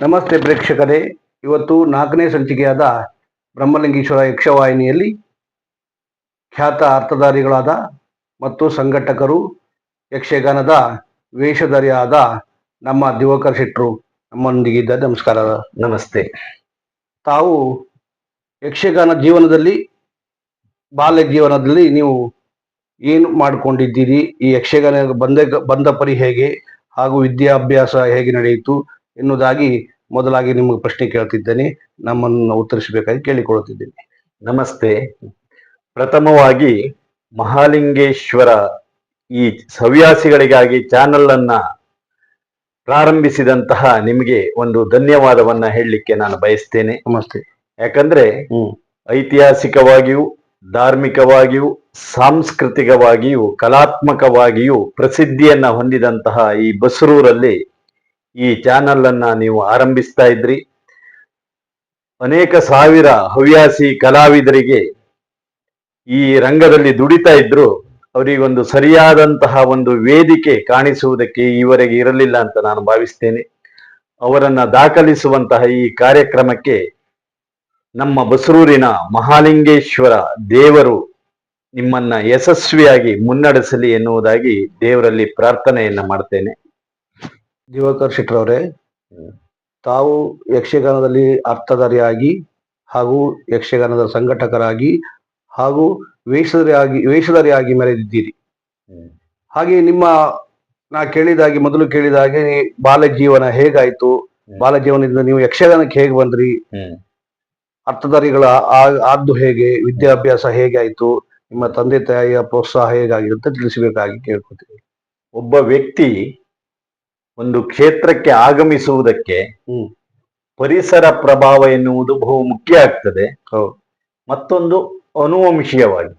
ನಮಸ್ತೆ ಪ್ರೇಕ್ಷಕರೇ. ಇವತ್ತು 4ನೇ ಸಂಚಿಕೆಯಾದ ಬ್ರಹ್ಮಲಿಂಗೇಶ್ವರ ಯಕ್ಷವಾಹಿನಿಯಲ್ಲಿ ಖ್ಯಾತ ಅರ್ಥಧಾರಿಗಳಾದ ಮತ್ತು ಸಂಘಟಕರು, ಯಕ್ಷಗಾನದ ವೇಷಧಾರಿಯಾದ ನಮ್ಮ ದಿವಾಕರ್ ಶೆಟ್ರು ನಮ್ಮೊಂದಿಗಿದ್ದಾರೆ. ನಮಸ್ಕಾರ. ನಮಸ್ತೆ. ತಾವು ಯಕ್ಷಗಾನ ಜೀವನದಲ್ಲಿ, ಬಾಲ್ಯ ಜೀವನದಲ್ಲಿ ನೀವು ಏನು ಮಾಡಿಕೊಂಡಿದ್ದೀರಿ, ಈ ಯಕ್ಷಗಾನ ಬಂದ ಪರಿ ಹೇಗೆ, ಹಾಗೂ ವಿದ್ಯಾಭ್ಯಾಸ ಹೇಗೆ ನಡೆಯಿತು ಎನ್ನುವುದಾಗಿ ಮೊದಲಾಗಿ ನಿಮಗೆ ಪ್ರಶ್ನೆ ಕೇಳ್ತಿದ್ದೇನೆ. ನಮ್ಮನ್ನು ಉತ್ತರಿಸಬೇಕಾಗಿ ಕೇಳಿಕೊಳ್ಳುತ್ತಿದ್ದೇನೆ. ನಮಸ್ತೆ. ಪ್ರಥಮವಾಗಿ ಮಹಾಲಿಂಗೇಶ್ವರ ಈ ಹವ್ಯಾಸಿಗಳಿಗಾಗಿ ಚಾನಲ್ ಅನ್ನ ಪ್ರಾರಂಭಿಸಿದಂತಹ ನಿಮಗೆ ಒಂದು ಧನ್ಯವಾದವನ್ನ ಹೇಳಲಿಕ್ಕೆ ನಾನು ಬಯಸ್ತೇನೆ. ನಮಸ್ತೆ. ಯಾಕಂದ್ರೆ ಐತಿಹಾಸಿಕವಾಗಿಯೂ, ಧಾರ್ಮಿಕವಾಗಿಯೂ, ಸಾಂಸ್ಕೃತಿಕವಾಗಿಯೂ, ಕಲಾತ್ಮಕವಾಗಿಯೂ ಪ್ರಸಿದ್ಧಿಯನ್ನ ಹೊಂದಿದಂತಹ ಈ ಬಸರೂರಲ್ಲಿ ಈ ಚಾನಲ್ ಅನ್ನ ನೀವು ಆರಂಭಿಸ್ತಾ ಇದ್ರಿ. ಅನೇಕ ಸಾವಿರ ಹವ್ಯಾಸಿ ಕಲಾವಿದರಿಗೆ ಈ ರಂಗದಲ್ಲಿ ದುಡಿತಾ ಇದ್ರು. ಅವರಿಗೊಂದು ಸರಿಯಾದಂತಹ ಒಂದು ವೇದಿಕೆ ಕಾಣಿಸುವುದಕ್ಕೆ ಈವರೆಗೆ ಇರಲಿಲ್ಲ ಅಂತ ನಾನು ಭಾವಿಸ್ತೇನೆ. ಅವರನ್ನ ದಾಖಲಿಸುವಂತಹ ಈ ಕಾರ್ಯಕ್ರಮಕ್ಕೆ ನಮ್ಮ ಬಸರೂರಿನ ಮಹಾಲಿಂಗೇಶ್ವರ ದೇವರು ನಿಮ್ಮನ್ನ ಯಶಸ್ವಿಯಾಗಿ ಮುನ್ನಡೆಸಲಿ ಎನ್ನುವುದಾಗಿ ದೇವರಲ್ಲಿ ಪ್ರಾರ್ಥನೆಯನ್ನ ಮಾಡ್ತೇನೆ. ದಿವಾಕರ್ ಶೆಟ್ರವರೇ, ತಾವು ಯಕ್ಷಗಾನದಲ್ಲಿ ಅರ್ಥಧಾರಿಯಾಗಿ ಹಾಗೂ ಯಕ್ಷಗಾನದ ಸಂಘಟಕರಾಗಿ ಹಾಗೂ ವೇಷಧಾರಿಯಾಗಿ ಮೆರೆದಿದ್ದೀರಿ. ಹಾಗೆ ನಿಮ್ಮ ಮೊದಲು ಕೇಳಿದಾಗೆ ಬಾಲ್ಯ ಜೀವನ ಹೇಗಾಯ್ತು, ಬಾಲ್ಯ ಜೀವನದಿಂದ ನೀವು ಯಕ್ಷಗಾನಕ್ಕೆ ಹೇಗೆ ಬಂದ್ರಿ, ಅರ್ಥಧಾರಿಗಳ ಆದ್ದು ಹೇಗೆ, ವಿದ್ಯಾಭ್ಯಾಸ ಹೇಗಾಯ್ತು, ನಿಮ್ಮ ತಂದೆ ತಾಯಿಯ ಪ್ರೋತ್ಸಾಹ ಹೇಗಾಗಿರುತ್ತೆ ತಿಳಿಸಬೇಕಾಗಿ ಕೇಳ್ಕೊತೀವಿ. ಒಬ್ಬ ವ್ಯಕ್ತಿ ಒಂದು ಕ್ಷೇತ್ರಕ್ಕೆ ಆಗಮಿಸುವುದಕ್ಕೆ ಪರಿಸರ ಪ್ರಭಾವ ಎನ್ನುವುದು ಬಹು ಮುಖ್ಯ ಆಗ್ತದೆ. ಮತ್ತೊಂದು ಅನುವಂಶೀಯವಾಗಿ.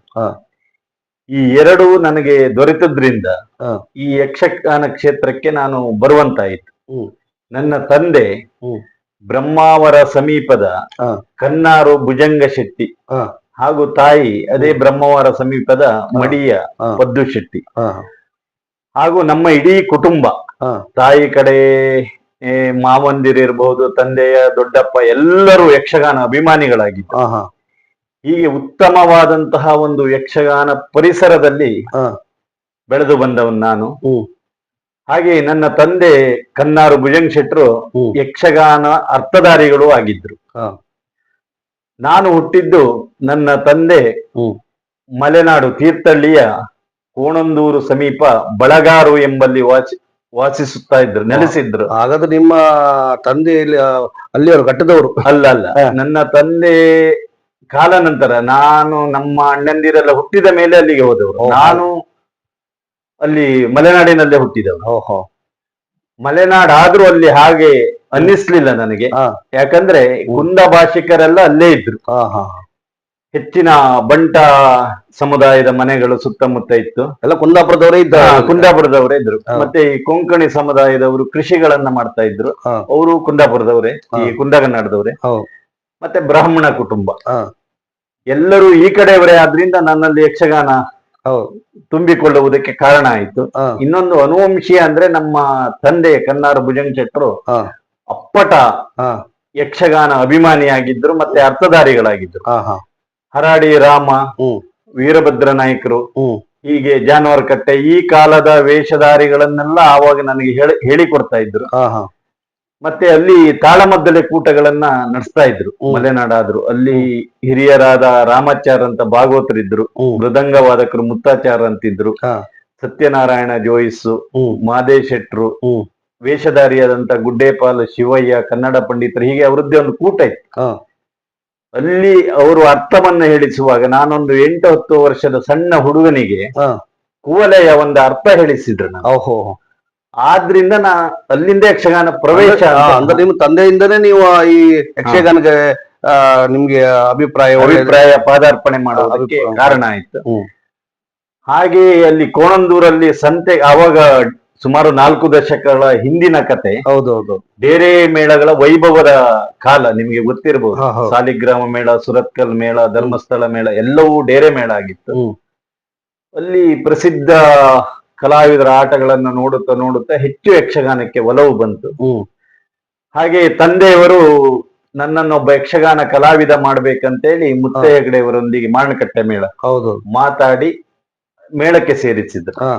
ಈ ಎರಡೂ ನನಗೆ ದೊರೆತದ್ರಿಂದ ಈ ಯಕ್ಷಗಾನ ಕ್ಷೇತ್ರಕ್ಕೆ ನಾನು ಬರುವಂತಾಯಿತು. ನನ್ನ ತಂದೆ ಬ್ರಹ್ಮಾವರ ಸಮೀಪದ ಕನ್ನಾರು ಭುಜಂಗ ಶೆಟ್ಟಿ ಹಾಗೂ ತಾಯಿ ಅದೇ ಬ್ರಹ್ಮಾವರ ಸಮೀಪದ ಮಡಿಯ ಪದ್ದು ಶೆಟ್ಟಿ. ಹಾಗೂ ನಮ್ಮ ಇಡೀ ಕುಟುಂಬ, ತಾಯಿ ಕಡೆ ಮಾವಂದಿರಿರ್ಬಹುದು, ತಂದೆಯ ದೊಡ್ಡಪ್ಪ, ಎಲ್ಲರೂ ಯಕ್ಷಗಾನ ಅಭಿಮಾನಿಗಳಾಗಿದ್ದು. ಹೀಗೆ ಉತ್ತಮವಾದಂತಹ ಒಂದು ಯಕ್ಷಗಾನ ಪರಿಸರದಲ್ಲಿ ಬೆಳೆದು ಬಂದವನು ನಾನು. ಹಾಗೆ ನನ್ನ ತಂದೆ ಕನ್ನಾರು ಭುಜಂಗ ಶೆಟ್ರು ಯಕ್ಷಗಾನ ಅರ್ಥಧಾರಿಗಳು ಆಗಿದ್ರು. ನಾನು ಹುಟ್ಟಿದ್ದು, ನನ್ನ ತಂದೆ ಮಲೆನಾಡು ತೀರ್ಥಹಳ್ಳಿಯ ಕೋಣಂದೂರು ಸಮೀಪ ಬಳಗಾರು ಎಂಬಲ್ಲಿ ವಾಸಿಸುತ್ತಾ ಇದ್ರು, ನೆಲೆಸಿದ್ರು. ಹಾಗಾದ್ರೆ ನಿಮ್ಮ ತಂದೆ ಅಲ್ಲಿಯವರು ಘಟ್ಟದವರು? ಅಲ್ಲ, ನನ್ನ ತಂದೆ ಕಾಲ ನಂತರ ನಾನು, ನಮ್ಮ ಅಣ್ಣಂದಿರೆಲ್ಲ ಹುಟ್ಟಿದ ಮೇಲೆ ಅಲ್ಲಿಗೆ ಹೋದವರು. ನಾನು ಅಲ್ಲಿ ಮಲೆನಾಡಿನಲ್ಲೇ ಹುಟ್ಟಿದವರು. ಮಲೆನಾಡಾದ್ರೂ ಅಲ್ಲಿ ಹಾಗೆ ಅನ್ನಿಸ್ಲಿಲ್ಲ ನನಗೆ. ಯಾಕಂದ್ರೆ ಕುಂದ ಭಾಷಿಕರೆಲ್ಲ ಅಲ್ಲೇ ಇದ್ರು. ಹೆಚ್ಚಿನ ಬಂಟ ಸಮುದಾಯದ ಮನೆಗಳು ಸುತ್ತಮುತ್ತ ಇತ್ತು. ಎಲ್ಲ ಕುಂದಾಪುರದವರೇ ಇದ್ರು. ಮತ್ತೆ ಈ ಕೊಂಕಣಿ ಸಮುದಾಯದವರು ಕೃಷಿಗಳನ್ನ ಮಾಡ್ತಾ ಇದ್ರು. ಅವರು ಕುಂದಾಪುರದವರೇ, ಈ ಕುಂದಗನ್ನಡದವರೇ. ಮತ್ತೆ ಬ್ರಾಹ್ಮಣ ಕುಟುಂಬ, ಎಲ್ಲರೂ ಈ ಕಡೆಯವರೇ. ಆದ್ರಿಂದ ನನ್ನಲ್ಲಿ ಯಕ್ಷಗಾನ ತುಂಬಿಕೊಳ್ಳುವುದಕ್ಕೆ ಕಾರಣ ಆಯ್ತು. ಇನ್ನೊಂದು ಅನುವಂಶೀಯ ಅಂದ್ರೆ, ನಮ್ಮ ತಂದೆ ಕನ್ನಾರು ಭುಜಂಗ ಶೆಟ್ರು ಅಪ್ಪಟ ಯಕ್ಷಗಾನ ಅಭಿಮಾನಿಯಾಗಿದ್ರು, ಮತ್ತೆ ಅರ್ಥಧಾರಿಗಳಾಗಿದ್ರು. ಹರಾಡಿ ರಾಮ, ವೀರಭದ್ರ ನಾಯಕರು, ಹೀಗೆ ಜಾನುವಾರು ಕಟ್ಟೆ, ಈ ಕಾಲದ ವೇಷಧಾರಿಗಳನ್ನೆಲ್ಲ ಆವಾಗ ನನಗೆ ಹೇಳಿಕೊಡ್ತಾ ಇದ್ರು. ಮತ್ತೆ ಅಲ್ಲಿ ತಾಳಮದ್ದಲೆ ಕೂಟಗಳನ್ನ ನಡೆಸ್ತಾ ಇದ್ರು. ಮಲೆನಾಡಾದ್ರು ಅಲ್ಲಿ ಹಿರಿಯರಾದ ರಾಮಾಚಾರ್ ಅಂತ ಭಾಗವತರಿದ್ರು, ಮೃದಂಗ ವಾದಕರು ಮುತ್ತಾಚಾರ್ ಅಂತಿದ್ರು, ಸತ್ಯನಾರಾಯಣ ಜೋಯಿಸ್, ಮಾದೇಶ್ ಶೆಟ್ರು, ವೇಷಧಾರಿಯಾದಂತ ಗುಡ್ಡೇಪಾಲ್ ಶಿವಯ್ಯ, ಕನ್ನಡ ಪಂಡಿತರು, ಹೀಗೆ ಅವರದ್ದೇ ಒಂದು ಕೂಟ ಇತ್ತು. ಅಲ್ಲಿ ಅವರು ಅರ್ಥವನ್ನ ಹೇಳಿಸುವಾಗ ನಾನೊಂದು 8-10 ವರ್ಷದ ಸಣ್ಣ ಹುಡುಗನಿಗೆ ಕುವಲೆಯ ಒಂದು ಅರ್ಥ ಹೇಳಿಸಿದ್ರು ನಾನು. ಆದ್ರಿಂದ ಅಲ್ಲಿಂದ ಯಕ್ಷಗಾನ ಪ್ರವೇಶ. ಅಂದ್ರೆ ನಿಮ್ಮ ತಂದೆಯಿಂದನೇ ನೀವು ಈ ಯಕ್ಷಗಾನಕ್ಕೆ ನಿಮ್ಗೆ ಅಭಿಪ್ರಾಯ ಪಾದಾರ್ಪಣೆ ಮಾಡೋದಕ್ಕೆ ಕಾರಣ ಆಯ್ತು. ಹಾಗೆ ಅಲ್ಲಿ ಕೋಣಂದೂರಲ್ಲಿ ಸಂತೆ, ಆವಾಗ ಸುಮಾರು 4 ದಶಕಗಳ ಹಿಂದಿನ ಕತೆ. ಹೌದೌದು. ಬೇರೆ ಮೇಳಗಳ ವೈಭವದ ಕಾಲ ನಿಮ್ಗೆ ಗೊತ್ತಿರಬಹುದು. ಸಾಲಿಗ್ರಾಮ ಮೇಳ, ಸುರತ್ಕಲ್ ಮೇಳ, ಧರ್ಮಸ್ಥಳ ಮೇಳ ಎಲ್ಲವೂ ಡೇರೆ ಮೇಳ ಆಗಿತ್ತು. ಅಲ್ಲಿ ಪ್ರಸಿದ್ಧ ಕಲಾವಿದರ ಆಟಗಳನ್ನ ನೋಡುತ್ತಾ ಹೆಚ್ಚು ಯಕ್ಷಗಾನಕ್ಕೆ ಒಲವು ಬಂತು. ಹಾಗೆ ತಂದೆಯವರು ನನ್ನನ್ನೊಬ್ಬ ಯಕ್ಷಗಾನ ಕಲಾವಿದ ಮಾಡ್ಬೇಕಂತೇಳಿ ಮುತ್ತೆ ಹೆಗಡೆಯವರೊಂದಿಗೆ ಮಾರಣಕಟ್ಟೆ ಮೇಳ ಹೌದು ಮಾತಾಡಿ ಮೇಳಕ್ಕೆ ಸೇರಿಸಿದ್ರು. ಹಾ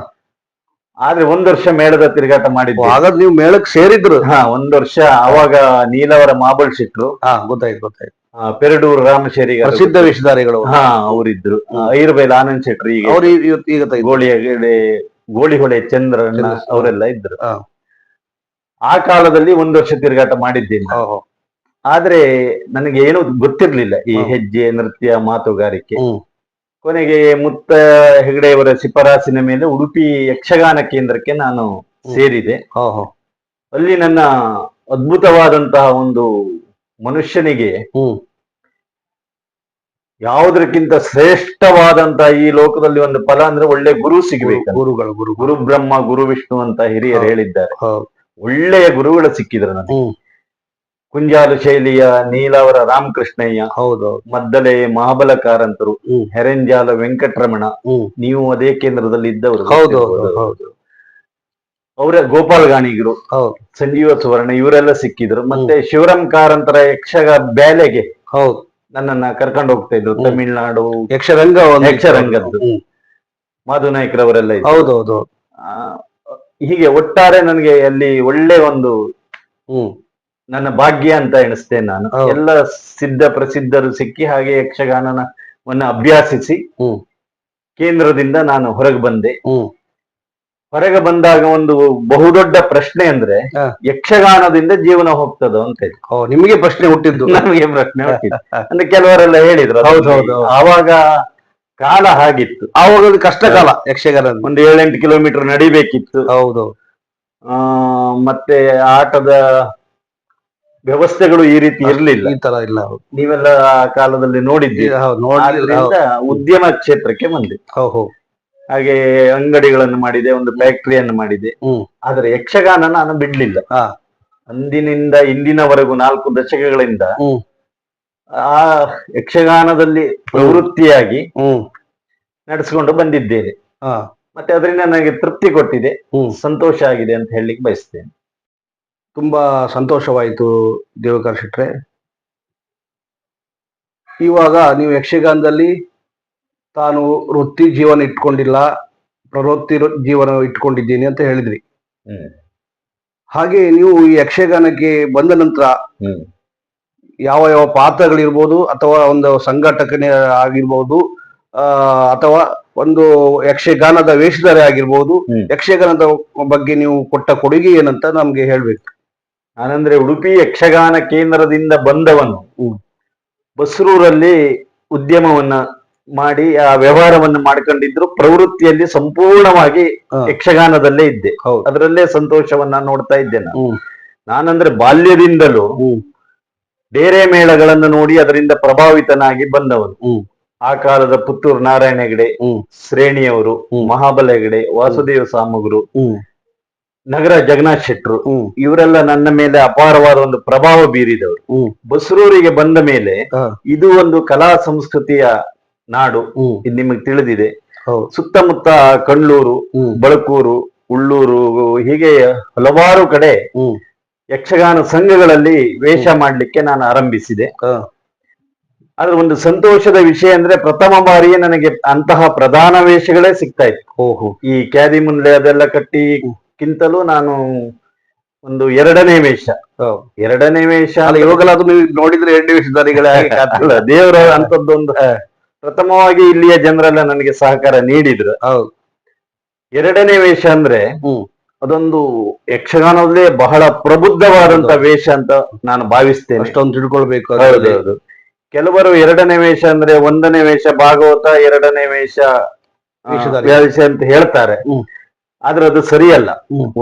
ಆದ್ರೆ 1 ವರ್ಷ ಮೇಳದ ತಿರುಗಾಟ ಮಾಡಿದ್ದೆ. ಹಾಗಾದ್ರೆ ನೀವು ಮೇಳಕ್ಕೆ ಸೇರಿದ್ರು? ಹಾ, 1 ವರ್ಷ. ಅವಾಗ ನೀಲವರ ಮಾಬಳ್ ಶೆಟ್ರು, ಗೊತ್ತಾಯ್ತು. ಪೆರಡೂರು ರಾಮಶೇರಿ ಪ್ರಸಿದ್ಧ ವೇಷಧಾರಿಗಳು. ಹಾ, ಅವರಿದ್ರು. ಐರಬೈಲ್ ಆನಂದ್ ಶೆಟ್ರು, ಈಗ ಗೋಳಿಹೊಳೆ ಚಂದ್ರಣ್ಣ ಅವರೆಲ್ಲ ಇದ್ರು. ಆ ಕಾಲದಲ್ಲಿ 1 ವರ್ಷ ತಿರುಗಾಟ ಮಾಡಿದ್ದೇನೆ. ಆದ್ರೆ ನನಗೆ ಏನೂ ಗೊತ್ತಿರ್ಲಿಲ್ಲ ಈ ಹೆಜ್ಜೆ, ನೃತ್ಯ, ಮಾತುಗಾರಿಕೆ. ಕೊನೆಗೆ ಮುತ್ತ ಹೆಗಡೆಯವರ ಶಿಫಾರಸಿನ ಮೇಲೆ ಉಡುಪಿ ಯಕ್ಷಗಾನ ಕೇಂದ್ರಕ್ಕೆ ನಾನು ಸೇರಿದೆ. ಅಲ್ಲಿ ನನ್ನ ಅದ್ಭುತವಾದಂತಹ ಒಂದು ಮನುಷ್ಯನಿಗೆ ಯಾವುದಕ್ಕಿಂತ ಶ್ರೇಷ್ಠವಾದಂತಹ ಈ ಲೋಕದಲ್ಲಿ ಒಂದು ಫಲ ಅಂದ್ರೆ ಒಳ್ಳೆ ಗುರು ಸಿಗಬೇಕು. ಗುರು ಬ್ರಹ್ಮ ಗುರು ವಿಷ್ಣು ಅಂತ ಹಿರಿಯರು ಹೇಳಿದ್ದಾರೆ. ಒಳ್ಳೆಯ ಗುರುಗಳು ಸಿಕ್ಕಿದ್ರು ನನಗೆ. ಕುಂಜಾಲು ಶೈಲಿಯ ನೀಲಾವರ ರಾಮಕೃಷ್ಣಯ್ಯ, ಮದ್ದಲೆ ಮಹಾಬಲ ಕಾರಂತರು, ಹೆರೆಂಜಾಲ ವೆಂಕಟರಮಣ, ನೀವು ಅದೇ ಕೇಂದ್ರದಲ್ಲಿ ಇದ್ದವರು. ಅವರ ಗೋಪಾಲ್ ಗಾಣಿಗರು, ಸಂಜೀವ ಸುವರ್ಣ, ಇವರೆಲ್ಲ ಸಿಕ್ಕಿದ್ರು. ಮತ್ತೆ ಶಿವರಾಮ್ ಕಾರಂತರ ಬ್ಯಾಲೆಗೆ ನನ್ನನ್ನ ಕರ್ಕೊಂಡು ಹೋಗ್ತಾ ಇದ್ರು. ತಮಿಳ್ನಾಡು ಯಕ್ಷರಂಗದ್ದು ಮಾಧು ನಾಯ್ಕರವರೆಲ್ಲ ಇದ್ರು. ಹೀಗೆ ಒಟ್ಟಾರೆ ನನಗೆ ಅಲ್ಲಿ ಒಳ್ಳೆ ಒಂದು ನನ್ನ ಭಾಗ್ಯ ಅಂತ ಎಣಿಸ್ತೇನೆ ನಾನು. ಎಲ್ಲ ಪ್ರಸಿದ್ಧರು ಸಿಕ್ಕಿ ಹಾಗೆ ಯಕ್ಷಗಾನವನ್ನ ಅಭ್ಯಾಸಿಸಿ ಕೇಂದ್ರದಿಂದ ನಾನು ಹೊರಗೆ ಬಂದೆ. ಹೊರಗೆ ಬಂದಾಗ ಒಂದು ಬಹುದೊಡ್ಡ ಪ್ರಶ್ನೆ ಅಂದ್ರೆ ಯಕ್ಷಗಾನದಿಂದ ಜೀವನ ಹೋಗ್ತದೋ ಅಂತ ಹೇಳಿ ನಿಮಗೆ ಪ್ರಶ್ನೆ ಹುಟ್ಟಿದ್ದು? ನಮಗೆ ಪ್ರಶ್ನೆ ಹುಟ್ಟಿದ್ದು ಅಂದ್ರೆ ಕೆಲವರೆಲ್ಲ ಹೇಳಿದ್ರು. ಆವಾಗ ಕಾಲ ಹಾಗಿತ್ತು. ಆವಾಗ ಕಷ್ಟ ಕಾಲ. ಯಕ್ಷಗಾನ ಒಂದು 7-8 ಕಿಲೋಮೀಟರ್ ನಡಿಬೇಕಿತ್ತು. ಮತ್ತೆ ಆಟದ ವ್ಯವಸ್ಥೆಗಳು ಈ ರೀತಿ ಇರ್ಲಿಲ್ಲ. ಈ ತರ ಇಲ್ಲ. ನೀವೆಲ್ಲ ಆ ಕಾಲದಲ್ಲಿ ನೋಡಿದ್ದೀರಿ. ಉದ್ಯಮ ಕ್ಷೇತ್ರಕ್ಕೆ ಬಂದೆ. ಹಾಗೆ ಅಂಗಡಿಗಳನ್ನು ಮಾಡಿದೆ, ಒಂದು ಫ್ಯಾಕ್ಟರಿಯನ್ನು ಮಾಡಿದೆ. ಆದ್ರೆ ಯಕ್ಷಗಾನ ನಾನು ಬಿಡ್ಲಿಲ್ಲ. ಅಂದಿನಿಂದ ಇಂದಿನವರೆಗೂ 4 ದಶಕಗಳಿಂದ ಆ ಯಕ್ಷಗಾನದಲ್ಲಿ ಪ್ರವೃತ್ತಿಯಾಗಿ ನಡೆಸಿಕೊಂಡು ಬಂದಿದ್ದೇನೆ. ಮತ್ತೆ ಅದರಿಂದ ನನಗೆ ತೃಪ್ತಿ ಕೊಟ್ಟಿದೆ, ಸಂತೋಷ ಆಗಿದೆ ಅಂತ ಹೇಳಲಿಕ್ಕೆ ಬಯಸ್ತೇನೆ. ತುಂಬಾ ಸಂತೋಷವಾಯಿತು ದೇವಕರ್ ಶೆಟ್ರೆ. ಇವಾಗ ನೀವು ಯಕ್ಷಗಾನದಲ್ಲಿ ತಾನು ವೃತ್ತಿ ಜೀವನ ಇಟ್ಕೊಂಡಿಲ್ಲ, ಪ್ರವೃತ್ತಿ ಜೀವನ ಇಟ್ಕೊಂಡಿದ್ದೀನಿ ಅಂತ ಹೇಳಿದ್ರಿ. ಹಾಗೆ ನೀವು ಈ ಯಕ್ಷಗಾನಕ್ಕೆ ಬಂದ ನಂತರ ಯಾವ ಯಾವ ಪಾತ್ರಗಳಿರ್ಬೋದು, ಅಥವಾ ಒಂದು ಸಂಘಟಕನೇ ಆಗಿರ್ಬೋದು, ಅಥವಾ ಒಂದು ಯಕ್ಷಗಾನದ ವೇಷಧಾರಿ ಆಗಿರ್ಬೋದು, ಯಕ್ಷಗಾನದ ಬಗ್ಗೆ ನೀವು ಕೊಟ್ಟ ಕೊಡುಗೆ ಏನಂತ ನಮ್ಗೆ ಹೇಳ್ಬೇಕು. ನಾನಂದ್ರೆ ಉಡುಪಿ ಯಕ್ಷಗಾನ ಕೇಂದ್ರದಿಂದ ಬಂದವನು ಬಸ್ರೂರಲ್ಲಿ ಉದ್ಯಮವನ್ನ ಮಾಡಿ ಆ ವ್ಯವಹಾರವನ್ನು ಮಾಡ್ಕೊಂಡಿದ್ರು. ಪ್ರವೃತ್ತಿಯಲ್ಲಿ ಸಂಪೂರ್ಣವಾಗಿ ಯಕ್ಷಗಾನದಲ್ಲೇ ಇದ್ದೆ. ಅದರಲ್ಲೇ ಸಂತೋಷವನ್ನ ನೋಡ್ತಾ ಇದ್ದೆ ನಾನಂದ್ರೆ ಬಾಲ್ಯದಿಂದಲೂ ಬೇರೆ ಮೇಳಗಳನ್ನು ನೋಡಿ ಅದರಿಂದ ಪ್ರಭಾವಿತನಾಗಿ ಬಂದವನು. ಆ ಕಾಲದ ಪುತ್ತೂರು ನಾರಾಯಣ ಹೆಗಡೆ, ಶ್ರೇಣಿಯವರು, ಮಹಾಬಲ ಹೆಗಡೆ, ವಾಸುದೇವ ಸಾಮಗ್ರು, ನಗರ ಜಗನ್ನಾಥ್ ಶೆಟ್ರು, ಇವರೆಲ್ಲ ನನ್ನ ಮೇಲೆ ಅಪಾರವಾದ ಒಂದು ಪ್ರಭಾವ ಬೀರಿದವರು. ಬಸ್ರೂರಿಗೆ ಬಂದ ಮೇಲೆ ಇದು ಒಂದು ಕಲಾ ಸಂಸ್ಕೃತಿಯ ನಾಡು, ಇದು ನಿಮಗೆ ತಿಳಿದಿದೆ. ಸುತ್ತಮುತ್ತ ಕಣ್ಣೂರು, ಬಳಕೂರು, ಉಳ್ಳೂರು, ಹೀಗೆ ಹಲವಾರು ಕಡೆ ಯಕ್ಷಗಾನ ಸಂಘಗಳಲ್ಲಿ ವೇಷ ಮಾಡ್ಲಿಕ್ಕೆ ನಾನು ಆರಂಭಿಸಿದೆ. ಆದ್ರೆ ಒಂದು ಸಂತೋಷದ ವಿಷಯ ಅಂದ್ರೆ ಪ್ರಥಮ ಬಾರಿಯೇ ನನಗೆ ಅಂತಹ ಪ್ರಧಾನ ವೇಷಗಳೇ ಸಿಗ್ತಾ ಇತ್ತು. ಈ ಕ್ಯಾದಿ ಮುಂದೆ ಅದೆಲ್ಲ ಕಟ್ಟಿಕ್ಕಿಂತಲೂ ನಾನು ಒಂದು 2ನೇ ವೇಷ ಇವಾಗಲಾದ್ರೂ ನೀವು ನೋಡಿದ್ರೆ 2ನೇ ವೇಷಧಾರಿಗಳೇ ದೇವರ ಅಂತದ್ದೊಂದು ಪ್ರಥಮವಾಗಿ ಇಲ್ಲಿಯ ಜನರೆಲ್ಲ ನನಗೆ ಸಹಕಾರ ನೀಡಿದ್ರು. 2ನೇ ವೇಷ ಅಂದ್ರೆ ಅದೊಂದು ಯಕ್ಷಗಾನದಲ್ಲೇ ಬಹಳ ಪ್ರಬುದ್ಧವಾದಂತ ವೇಷ ಅಂತ ನಾನು ಭಾವಿಸ್ತೇನೆ. ಅಷ್ಟೊಂದು ತಿಳ್ಕೊಳ್ಬೇಕು. ಹೌದೌದು. ಕೆಲವರು 2ನೇ ವೇಷ ಅಂದ್ರೆ 1ನೇ ವೇಷ ಭಾಗವತ, 2ನೇ ವೇಷ ಅಂತ ಹೇಳ್ತಾರೆ. ಆದ್ರೆ ಅದು ಸರಿಯಲ್ಲ.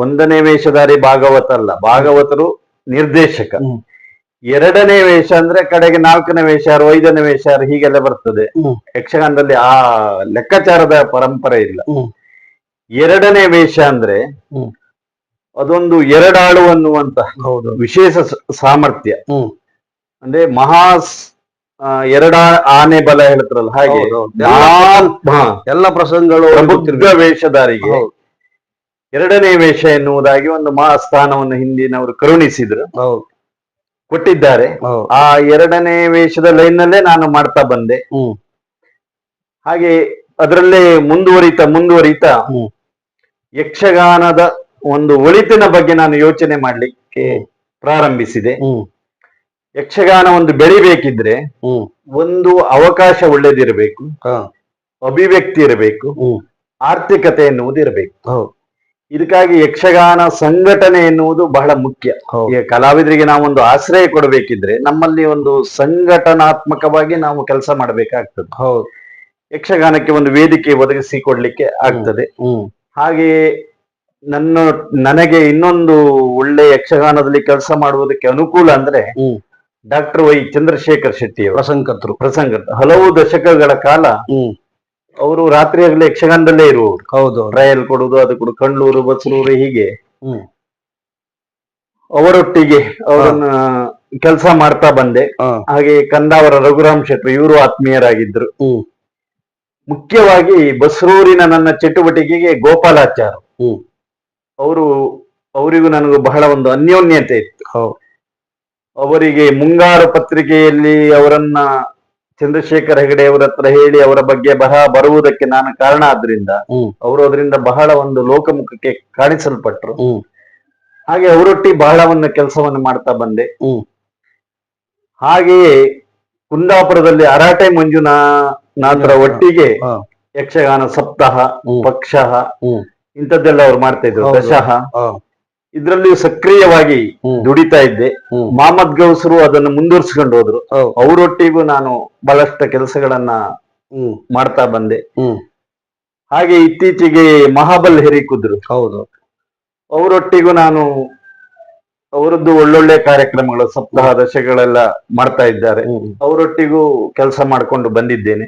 1ನೇ ವೇಷಧಾರಿ ಭಾಗವತ ಅಲ್ಲ, ಭಾಗವತರು ನಿರ್ದೇಶಕ. 2ನೇ ವೇಷ ಅಂದ್ರೆ ಕಡೆಗೆ 4ನೇ ವೇಷ, 5ನೇ ವೇಷ ಹೀಗೆಲ್ಲ ಬರ್ತದೆ. ಯಕ್ಷಗಾನದಲ್ಲಿ ಆ ಲೆಕ್ಕಾಚಾರದ ಪರಂಪರೆ ಇಲ್ಲ. 2ನೇ ವೇಷ ಅಂದ್ರೆ ಅದೊಂದು ಎರಡಾಳು ಅನ್ನುವಂತ ವಿಶೇಷ ಸಾಮರ್ಥ್ಯ. ಅಂದ್ರೆ ಎರಡ ಆನೆ ಬಲ ಹೇಳ್ತಾರಲ್ಲ ಹಾಗೆ ಎಲ್ಲ ಪ್ರಸಂಗಗಳು ಪ್ರಬುದ್ಧ ವೇಷಧಾರಿಗೆ 2ನೇ ವೇಷ ಎನ್ನುವುದಾಗಿ ಒಂದು ಮಹಾಸ್ಥಾನವನ್ನು ಹಿಂದಿನವರು ಕರುಣಿಸಿದ್ರು. ಕೊಟ್ಟಿದ್ದಾರೆ. ಆ ಎರಡನೇ ವೇಷದ ಲೈನ್ ನಲ್ಲೇ ನಾನು ಮಾಡ್ತಾ ಬಂದೆ. ಹಾಗೆ ಅದರಲ್ಲೇ ಮುಂದುವರಿತಾ ಯಕ್ಷಗಾನದ ಒಂದು ಒಳಿತಿನ ಬಗ್ಗೆ ನಾನು ಯೋಚನೆ ಮಾಡ್ಲಿಕ್ಕೆ ಪ್ರಾರಂಭಿಸಿದೆ. ಯಕ್ಷಗಾನ ಒಂದು ಬೆಳಿಬೇಕಿದ್ರೆ ಒಂದು ಅವಕಾಶ ಒಳ್ಳೇದಿರಬೇಕು, ಅಭಿವ್ಯಕ್ತಿ ಇರಬೇಕು, ಆರ್ಥಿಕತೆ ಎನ್ನುವುದು ಇರಬೇಕು. ಇದಕ್ಕಾಗಿ ಯಕ್ಷಗಾನ ಸಂಘಟನೆ ಎನ್ನುವುದು ಬಹಳ ಮುಖ್ಯ. ಈಗ ಕಲಾವಿದರಿಗೆ ನಾವೊಂದು ಆಶ್ರಯ ಕೊಡಬೇಕಿದ್ರೆ ನಮ್ಮಲ್ಲಿ ಒಂದು ಸಂಘಟನಾತ್ಮಕವಾಗಿ ನಾವು ಕೆಲಸ ಮಾಡಬೇಕಾಗ್ತದೆ. ಯಕ್ಷಗಾನಕ್ಕೆ ಒಂದು ವೇದಿಕೆ ಒದಗಿಸಿ ಕೊಡ್ಲಿಕ್ಕೆ ಆಗ್ತದೆ. ಹಾಗೆಯೇ ನನಗೆ ಇನ್ನೊಂದು ಒಳ್ಳೆ ಯಕ್ಷಗಾನದಲ್ಲಿ ಕೆಲಸ ಮಾಡುವುದಕ್ಕೆ ಅನುಕೂಲ ಅಂದ್ರೆ ಡಾಕ್ಟರ್ ವೈ ಚಂದ್ರಶೇಖರ್ ಶೆಟ್ಟಿ ಪ್ರಸಂಗಕರ್ತರು ಹಲವು ದಶಕಗಳ ಕಾಲ ಅವರು ರಾತ್ರಿ ಆಗಲೇ ಯಕ್ಷಗಾನದಲ್ಲೇ ಇರುವವರು. ಹೌದು, ಟ್ರಯಲ್ ಕೊಡುವುದು, ಅದು ಕೊಡು, ಕಣ್ಣೂರು, ಬಸರೂರು, ಹೀಗೆ ಅವರೊಟ್ಟಿಗೆ ಅವರನ್ನ ಕೆಲಸ ಮಾಡ್ತಾ ಬಂದೆ. ಹಾಗೆ ಕಂದಾವರ ರಘುರಾಮ್ ಶೆಟ್ಟಿ ಇವರು ಆತ್ಮೀಯರಾಗಿದ್ರು. ಮುಖ್ಯವಾಗಿ ಬಸರೂರಿನ ನನ್ನ ಚಟುವಟಿಕೆಗೆ ಗೋಪಾಲಾಚಾರ್ ಅವರಿಗೂ ನನಗೂ ಬಹಳ ಒಂದು ಅನ್ಯೋನ್ಯತೆ ಇತ್ತು. ಅವರಿಗೆ ಮುಂಗಾರು ಪತ್ರಿಕೆಯಲ್ಲಿ ಅವರನ್ನ ಚಂದ್ರಶೇಖರ್ ಹೆಗಡೆ ಅವರ ಹತ್ರ ಹೇಳಿ ಅವರ ಬಗ್ಗೆ ಬರುವುದಕ್ಕೆ ನಾನು ಕಾರಣ ಆದ್ರಿಂದ ಅವರು ಅದರಿಂದ ಬಹಳ ಒಂದು ಲೋಕಮುಖಕ್ಕೆ ಕಾಣಿಸಲ್ಪಟ್ರು. ಹಾಗೆ ಅವರೊಟ್ಟಿಗೆ ಬಹಳ ಒಂದು ಕೆಲಸವನ್ನು ಮಾಡ್ತಾ ಬಂದೆ. ಹಾಗೆಯೇ ಕುಂದಾಪುರದಲ್ಲಿ ಅರಾಟೆ ಮಂಜುನಾಥರ ಒಟ್ಟಿಗೆ ಯಕ್ಷಗಾನ ಸಪ್ತಾಹ, ಪಕ್ಷ ಇಂಥದ್ದೆಲ್ಲ ಅವ್ರು ಮಾಡ್ತಾ ಇದ್ರು. ದಶಃ ಇದ್ರಲ್ಲಿ ಸಕ್ರಿಯವಾಗಿ ದುಡಿತಾ ಇದ್ದೆ. ಮಹಮ್ಮದ್ ಗೌಸರು ಅದನ್ನು ಮುಂದುವರ್ಸ್ಕೊಂಡು ಹೋದ್ರು. ಅವರೊಟ್ಟಿಗೂ ನಾನು ಬಹಳಷ್ಟು ಕೆಲಸಗಳನ್ನ ಮಾಡ್ತಾ ಬಂದೆ. ಹಾಗೆ ಇತ್ತೀಚೆಗೆ ಮಹಾಬಲ್ ಹೆರಿಕುದ್ರು, ಅವರೊಟ್ಟಿಗೂ ನಾನು ಅವರದ್ದು ಒಳ್ಳೊಳ್ಳೆ ಕಾರ್ಯಕ್ರಮಗಳು, ಸಪ್ತಾಹ, ದಶಗಳೆಲ್ಲ ಮಾಡ್ತಾ ಇದ್ದಾರೆ. ಅವರೊಟ್ಟಿಗೂ ಕೆಲಸ ಮಾಡ್ಕೊಂಡು ಬಂದಿದ್ದೇನೆ.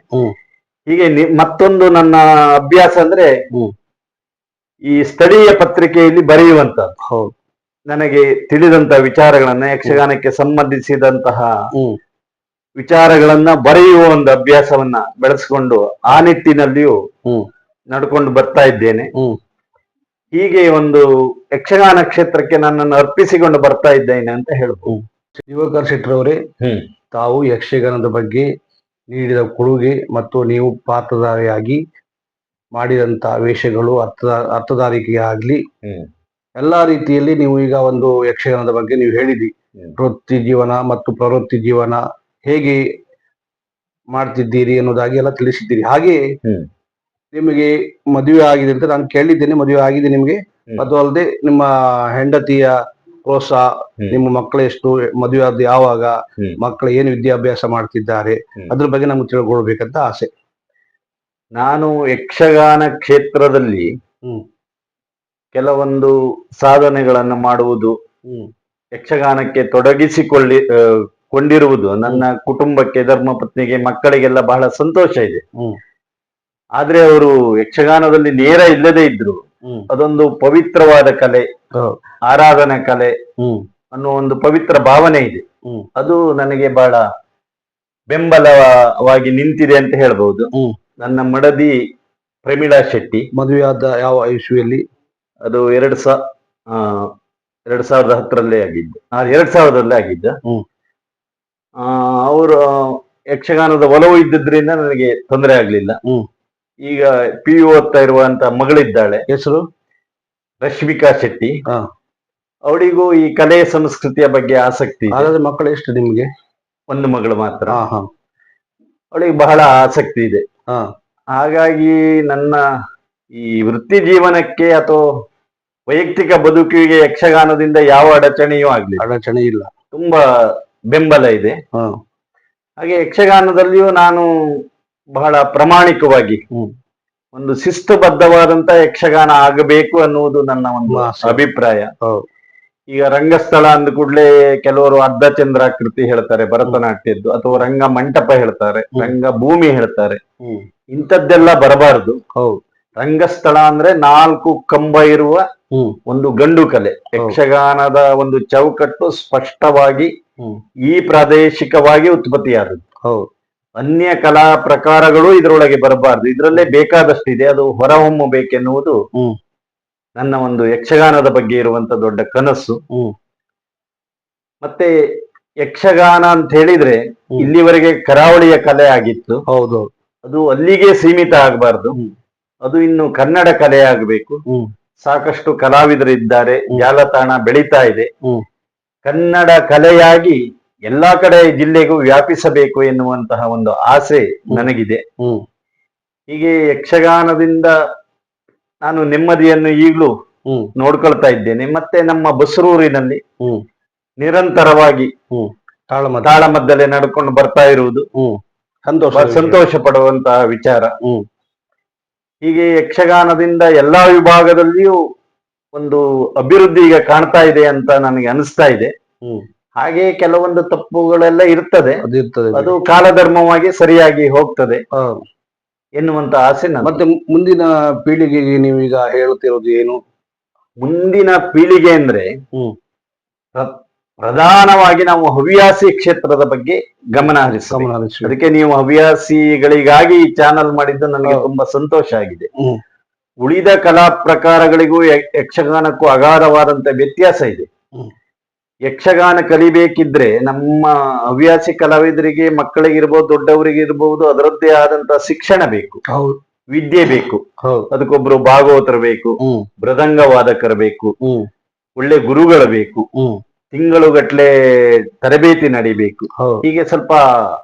ಹೀಗೆ ಮತ್ತೊಂದು ನನ್ನ ಅಭ್ಯಾಸ ಅಂದ್ರೆ ಈ ಸ್ಥಳೀಯ ಪತ್ರಿಕೆಯಲ್ಲಿ ಬರೆಯುವಂತದ್ದು. ನನಗೆ ತಿಳಿದಂತಹ ವಿಚಾರಗಳನ್ನ, ಯಕ್ಷಗಾನಕ್ಕೆ ಸಂಬಂಧಿಸಿದಂತಹ ವಿಚಾರಗಳನ್ನ ಬರೆಯುವ ಒಂದು ಅಭ್ಯಾಸವನ್ನ ಬೆಳೆಸ್ಕೊಂಡು ಆ ನಿಟ್ಟಿನಲ್ಲಿಯೂ ನಡ್ಕೊಂಡು ಬರ್ತಾ ಇದ್ದೇನೆ. ಹೀಗೆ ಒಂದು ಯಕ್ಷಗಾನ ಕ್ಷೇತ್ರಕ್ಕೆ ನನ್ನನ್ನು ಅರ್ಪಿಸಿಕೊಂಡು ಬರ್ತಾ ಇದ್ದೇನೆ ಅಂತ ಹೇಳ್ಬೋದು. ದಿವಾಕರ್ ಶೆಟ್ಟರವರೇ, ತಾವು ಯಕ್ಷಗಾನದ ಬಗ್ಗೆ ನೀಡಿದ ಕೊಡುಗೆ ಮತ್ತು ನೀವು ಪಾತ್ರಧಾರಿಯಾಗಿ ಮಾಡಿದಂತ ವೇಷಗಳು, ಅರ್ಥಧಾರಿಕೆ ಆಗ್ಲಿ, ಎಲ್ಲಾ ರೀತಿಯಲ್ಲಿ ನೀವು ಈಗ ಒಂದು ಯಕ್ಷಗಾನದ ಬಗ್ಗೆ ನೀವು ಹೇಳಿದ್ರಿ. ವೃತ್ತಿ ಜೀವನ ಮತ್ತು ಪ್ರವೃತ್ತಿ ಜೀವನ ಹೇಗೆ ಮಾಡ್ತಿದ್ದೀರಿ ಅನ್ನೋದಾಗಿ ಎಲ್ಲ ತಿಳಿಸಿದ್ದೀರಿ. ಹಾಗೆ ನಿಮಗೆ ಮದುವೆ ಆಗಿದೆ ಅಂತ ನಾನು ಕೇಳಿದ್ದೇನೆ. ಮದುವೆ ಆಗಿದೆ ನಿಮಗೆ? ಅದು ಅಲ್ಲದೆ ನಿಮ್ಮ ಹೆಂಡತಿಯ ಪ್ರೋತ್ಸಾಹ, ನಿಮ್ಮ ಮಕ್ಕಳು ಎಷ್ಟು, ಮದುವೆ ಆದ ಯಾವಾಗ, ಮಕ್ಕಳು ಏನು ವಿದ್ಯಾಭ್ಯಾಸ ಮಾಡ್ತಿದ್ದಾರೆ, ಅದ್ರ ಬಗ್ಗೆ ನಮ್ಗೆ ತಿಳ್ಕೊಳ್ಬೇಕಂತ ಆಸೆ. ನಾನು ಯಕ್ಷಗಾನ ಕ್ಷೇತ್ರದಲ್ಲಿ ಕೆಲವೊಂದು ಸಾಧನೆಗಳನ್ನು ಮಾಡುವುದು, ಯಕ್ಷಗಾನಕ್ಕೆ ಕೊಂಡಿರುವುದು ನನ್ನ ಕುಟುಂಬಕ್ಕೆ, ಧರ್ಮಪತ್ನಿಗೆ, ಮಕ್ಕಳಿಗೆಲ್ಲ ಬಹಳ ಸಂತೋಷ ಇದೆ. ಆದ್ರೆ ಅವರು ಯಕ್ಷಗಾನದಲ್ಲಿ ನೇರ ಇಲ್ಲದೆ ಇದ್ರು ಅದೊಂದು ಪವಿತ್ರವಾದ ಕಲೆ, ಆರಾಧನಾ ಕಲೆ ಅನ್ನೋ ಒಂದು ಪವಿತ್ರ ಭಾವನೆ ಇದೆ. ಅದು ನನಗೆ ಬಹಳ ಬೆಂಬಲವಾಗಿ ನಿಂತಿದೆ ಅಂತ ಹೇಳ್ಬಹುದು. ನನ್ನ ಮಡದಿ ಪ್ರಮೀಳಾ ಶೆಟ್ಟಿ ಮದುವೆಯಾದ ಯಾವ ಇಸ್ವಿಯಲ್ಲಿ? ಅದು 2010ರಲ್ಲೇ ಆಗಿದ್ದು. 2000ರಲ್ಲೇ ಆಗಿದ್ದ. ಅವರು ಯಕ್ಷಗಾನದ ಒಲವು ಇದ್ದಿದ್ರಿಂದ ನನಗೆ ತೊಂದರೆ ಆಗ್ಲಿಲ್ಲ. ಈಗ PU ಓದ್ತಾ ಇರುವಂತ ಮಗಳಿದ್ದಾಳೆ, ಹೆಸರು ರಶ್ಮಿಕಾ ಶೆಟ್ಟಿ. ಅವಳಿಗೂ ಈ ಕಲೆ ಸಂಸ್ಕೃತಿಯ ಬಗ್ಗೆ ಆಸಕ್ತಿ. ಮಕ್ಕಳು ಎಷ್ಟು ನಿಮ್ಗೆ? ಒಂದು ಮಗಳು ಮಾತ್ರ. ಅವಳಿಗೆ ಬಹಳ ಆಸಕ್ತಿ ಇದೆ. ಹಾಗಾಗಿ ನನ್ನ ಈ ವೃತ್ತಿ ಜೀವನಕ್ಕೆ ಅಥವಾ ವೈಯಕ್ತಿಕ ಬದುಕಿಗೆ ಯಕ್ಷಗಾನದಿಂದ ಯಾವ ಅಡಚಣೆಯೂ ಅಡಚಣೆ ಇಲ್ಲ, ತುಂಬಾ ಬೆಂಬಲ ಇದೆ. ಹಾಗೆ ಯಕ್ಷಗಾನದಲ್ಲಿಯೂ ನಾನು ಬಹಳ ಪ್ರಾಮಾಣಿಕವಾಗಿ ಒಂದು ಶಿಸ್ತುಬದ್ಧವಾದಂತ ಯಕ್ಷಗಾನ ಆಗಬೇಕು ಅನ್ನುವುದು ನನ್ನ ಒಂದು ಅಭಿಪ್ರಾಯ. ಈಗ ರಂಗಸ್ಥಳ ಅಂದ ಕೂಡಲೇ ಕೆಲವರು ಅರ್ಧಚಂದ್ರಾಕೃತಿ ಹೇಳ್ತಾರೆ ಭರತನಾಟ್ಯದ್ದು, ಅಥವಾ ರಂಗ ಮಂಟಪ ಹೇಳ್ತಾರೆ, ರಂಗ ಭೂಮಿ ಹೇಳ್ತಾರೆ. ಇಂಥದ್ದೆಲ್ಲ ಬರಬಾರದು. ರಂಗಸ್ಥಳ ಅಂದ್ರೆ 4 ಕಂಬ ಇರುವ ಒಂದು ಗಂಡು ಕಲೆ. ಯಕ್ಷಗಾನದ ಒಂದು ಚೌಕಟ್ಟು ಸ್ಪಷ್ಟವಾಗಿ ಈ ಪ್ರಾದೇಶಿಕವಾಗಿ ಉತ್ಪತ್ತಿಯಾದದ್ದು. ಅನ್ಯ ಕಲಾ ಪ್ರಕಾರಗಳು ಇದರೊಳಗೆ ಬರಬಾರದು. ಇದರಲ್ಲೇ ಬೇಕಾದಷ್ಟಿದೆ, ಅದು ಹೊರಹೊಮ್ಮಬೇಕೆನ್ನುವುದು ನನ್ನ ಒಂದು ಯಕ್ಷಗಾನದ ಬಗ್ಗೆ ಇರುವಂತ ದೊಡ್ಡ ಕನಸು. ಮತ್ತೆ ಯಕ್ಷಗಾನ ಅಂತ ಹೇಳಿದ್ರೆ ಇಲ್ಲಿವರೆಗೆ ಕರಾವಳಿಯ ಕಲೆ ಆಗಿತ್ತು. ಹೌದು. ಅದು ಅಲ್ಲಿಗೆ ಸೀಮಿತ ಆಗಬಾರ್ದು. ಅದು ಇನ್ನು ಕನ್ನಡ ಕಲೆ ಆಗಬೇಕು. ಸಾಕಷ್ಟು ಕಲಾವಿದರಿದ್ದಾರೆ, ಜಾಲತಾಣ ಬೆಳೀತಾ ಇದೆ. ಕನ್ನಡ ಕಲೆಯಾಗಿ ಎಲ್ಲಾ ಕಡೆ ಜಿಲ್ಲೆಗೂ ವ್ಯಾಪಿಸಬೇಕು ಎನ್ನುವಂತಹ ಒಂದು ಆಸೆ ನನಗಿದೆ. ಹೀಗೆ ಯಕ್ಷಗಾನದಿಂದ ನಾನು ನೆಮ್ಮದಿಯನ್ನು ಈಗಲೂ ನೋಡ್ಕೊಳ್ತಾ ಇದ್ದೇನೆ. ಮತ್ತೆ ನಮ್ಮ ಬಸರೂರಿನಲ್ಲಿ ನಿರಂತರವಾಗಿ ತಾಳಮದ್ದಲೆ ನಡ್ಕೊಂಡು ಬರ್ತಾ ಇರುವುದು ಸಂತೋಷ ಪಡುವಂತಹ ವಿಚಾರ. ಹೀಗೆ ಯಕ್ಷಗಾನದಿಂದ ಎಲ್ಲಾ ವಿಭಾಗದಲ್ಲಿಯೂ ಒಂದು ಅಭಿವೃದ್ಧಿ ಈಗ ಕಾಣ್ತಾ ಇದೆ ಅಂತ ನನಗೆ ಅನಿಸ್ತಾ ಇದೆ. ಹಾಗೆ ಕೆಲವೊಂದು ತಪ್ಪುಗಳೆಲ್ಲ ಇರ್ತದೆ, ಅದು ಕಾಲಧರ್ಮವಾಗಿ ಸರಿಯಾಗಿ ಹೋಗ್ತದೆ ಎನ್ನುವಂತ ಆಸೆ. ಮತ್ತೆ ಮುಂದಿನ ಪೀಳಿಗೆಗೆ ನೀವೀಗ ಹೇಳುತ್ತಿರೋದು ಏನು? ಮುಂದಿನ ಪೀಳಿಗೆ ಅಂದ್ರೆ ಪ್ರಧಾನವಾಗಿ ನಾವು ಹವ್ಯಾಸಿ ಕ್ಷೇತ್ರದ ಬಗ್ಗೆ ಗಮನ ಹರಿಸಬೇಕು. ಅದಕ್ಕೆ ನೀವು ಹವ್ಯಾಸಿಗಳಿಗಾಗಿ ಈ ಚಾನಲ್ ಮಾಡಿದ್ದು ನನಗೆ ತುಂಬಾ ಸಂತೋಷ ಆಗಿದೆ. ಉಳಿದ ಕಲಾ ಪ್ರಕಾರಗಳಿಗೂ ಯಕ್ಷಗಾನಕ್ಕೂ ಅಗಾಧವಾದಂತ ವ್ಯತ್ಯಾಸ ಇದೆ. ಯಕ್ಷಗಾನ ಕಲಿಬೇಕಿದ್ರೆ ನಮ್ಮ ಹವ್ಯಾಸಿ ಕಲಾವಿದರಿಗೆ, ಮಕ್ಕಳಿಗಿರ್ಬೋದು, ದೊಡ್ಡವರಿಗಿರ್ಬೋದು, ಅದರದ್ದೇ ಆದಂತ ಶಿಕ್ಷಣ ಬೇಕು, ವಿದ್ಯೆ ಬೇಕು. ಅದಕ್ಕೊಬ್ರು ಭಾಗವತರು ಬೇಕು, ಮೃದಂಗ ವಾದಕರು ಬೇಕು, ಒಳ್ಳೆ ಗುರುಗಳು ಬೇಕು, ತಿಂಗಳುಗಟ್ಲೆ ತರಬೇತಿ ನಡಿಬೇಕು. ಹೀಗೆ ಸ್ವಲ್ಪ